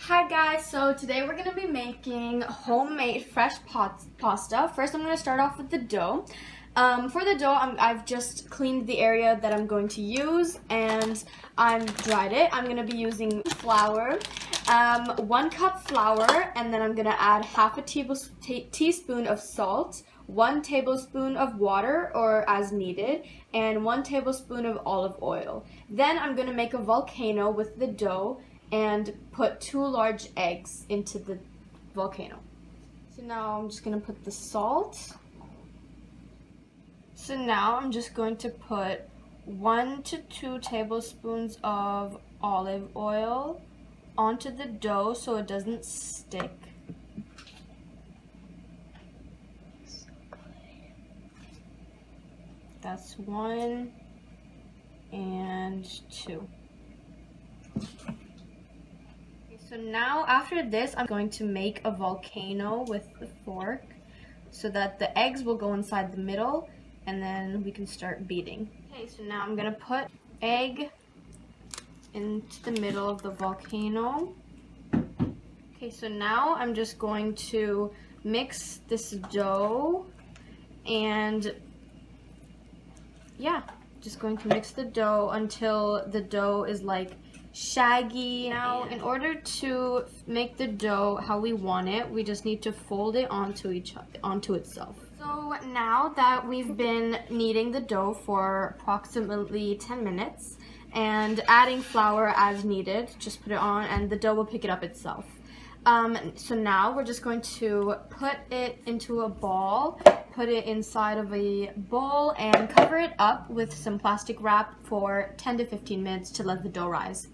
Hi guys, so today we're going to be making homemade fresh pasta. First I'm going to start off with the dough. For the dough, I've just cleaned the area that I'm going to use and I'm dried it. I'm going to be using flour, 1 cup flour, and then I'm going to add half a teaspoon of salt, 1 tablespoon of water or as needed, and 1 tablespoon of olive oil. Then I'm going to make a volcano with the dough and put 2 large eggs into the volcano. So now I'm just going to put the salt. So now I'm just going to put 1 to 2 tablespoons of olive oil onto the dough so it doesn't stick. That's 1 and 2. So now after this, I'm going to make a volcano with the fork so that the eggs will go inside the middle and then we can start beating. Okay, so now I'm going to put egg into the middle of the volcano. Okay, so now I'm just going to mix this dough and yeah, just going to mix the dough until the dough is like shaggy. Now, in order to make the dough how we want it, we just need to fold it onto itself. So now that we've been kneading the dough for approximately 10 minutes and adding flour as needed, just put it on and the dough will pick it up itself. So now we're just going to put it into a ball, put it inside of a bowl and cover it up with some plastic wrap for 10 to 15 minutes to let the dough rise.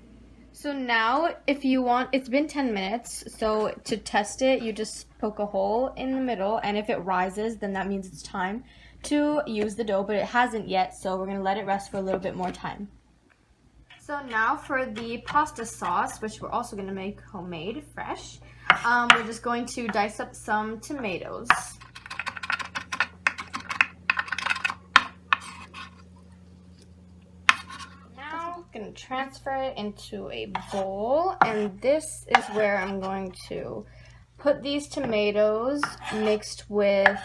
So now, if you want, it's been 10 minutes, so to test it, you just poke a hole in the middle, and if it rises, then that means it's time to use the dough, but it hasn't yet, so we're going to let it rest for a little bit more time. So now for the pasta sauce, which we're also going to make homemade, fresh, we're just going to dice up some tomatoes. Going to transfer it into a bowl, and this is where I'm going to put these tomatoes mixed with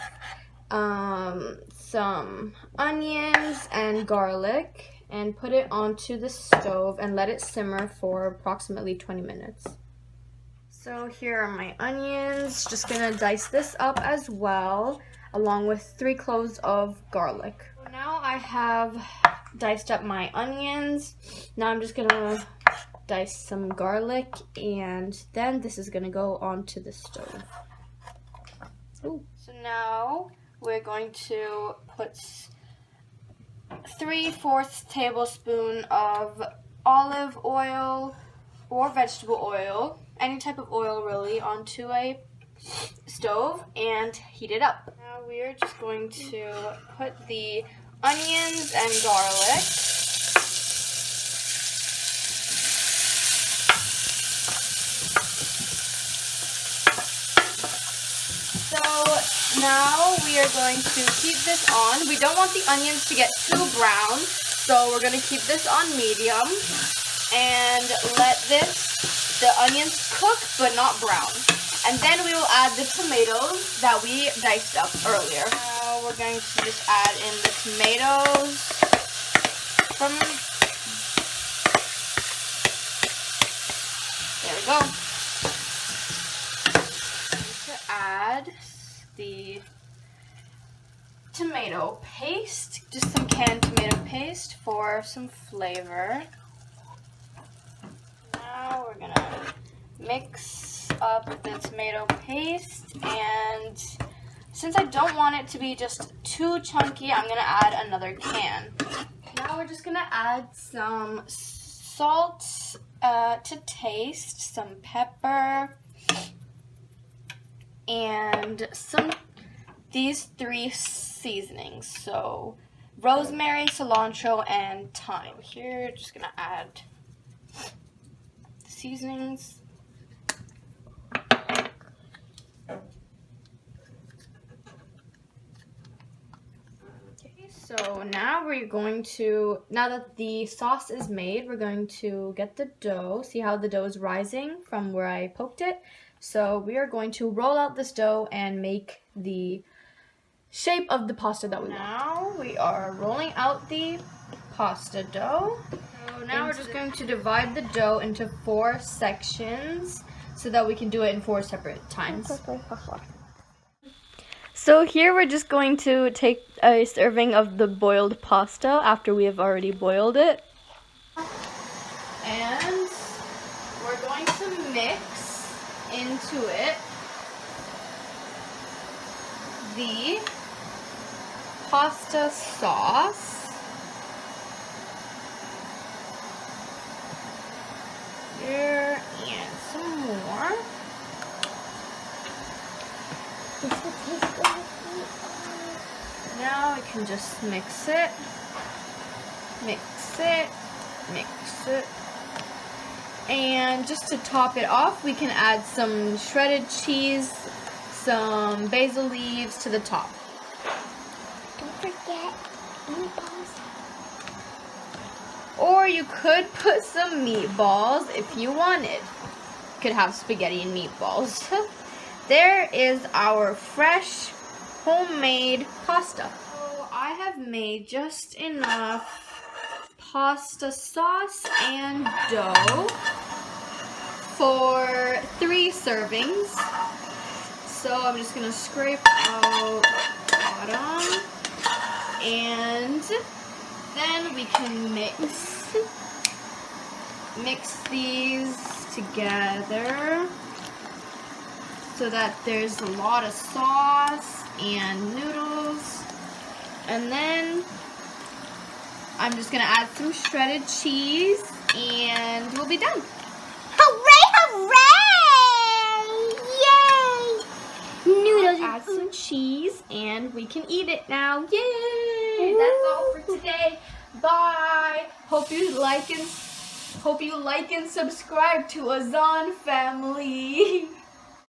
some onions and garlic and put it onto the stove and let it simmer for approximately 20 minutes. So here are my onions. Just gonna dice this up as well, along with 3 cloves of garlic. So now I have diced up my onions. Now I'm just gonna dice some garlic, and then this is gonna go onto the stove. Ooh. So now we're going to put 3/4 tablespoon of olive oil or vegetable oil, any type of oil really, onto a stove and heat it up. Now we're just going to put the onions and garlic. So now we are going to keep this on. We don't want the onions to get too brown, so we're going to keep this on medium and let the onions cook but not brown. And then we will add the tomatoes that we diced up earlier. Now we're going to just add in the tomatoes there we go. To add the tomato paste, just some canned tomato paste for some flavor. Now we're gonna mix up the tomato paste, and since I don't want it to be just too chunky, I'm gonna add another can. Now we're just gonna add some salt to taste, some pepper, and these 3 seasonings, so rosemary, cilantro, and thyme. Here, just gonna add the seasonings. So now now that the sauce is made, we're going to get the dough. See how the dough is rising from where I poked it? So we are going to roll out this dough and make the shape of the pasta that we want. Now we are rolling out the pasta dough. So now we're just going to divide the dough into 4 sections so that we can do it in 4 separate times. So here we're just going to take a serving of the boiled pasta after we have already boiled it. And we're going to mix into it the pasta sauce. Here, and some more. Now I can just mix it, and just to top it off, we can add some shredded cheese, some basil leaves to the top. Don't forget meatballs. Or you could put some meatballs if you wanted. You could have spaghetti and meatballs. There is our fresh homemade pasta. So I have made just enough pasta sauce and dough for 3 servings. So I'm just gonna scrape out the bottom, and then we can mix these together so that there's a lot of sauce and noodles. And then I'm just gonna add some shredded cheese and we'll be done. Hooray, hooray! Yay! Noodles. Add some cheese and we can eat it now. Yay! That's all for today. Bye. Hope you like and subscribe to Azan family.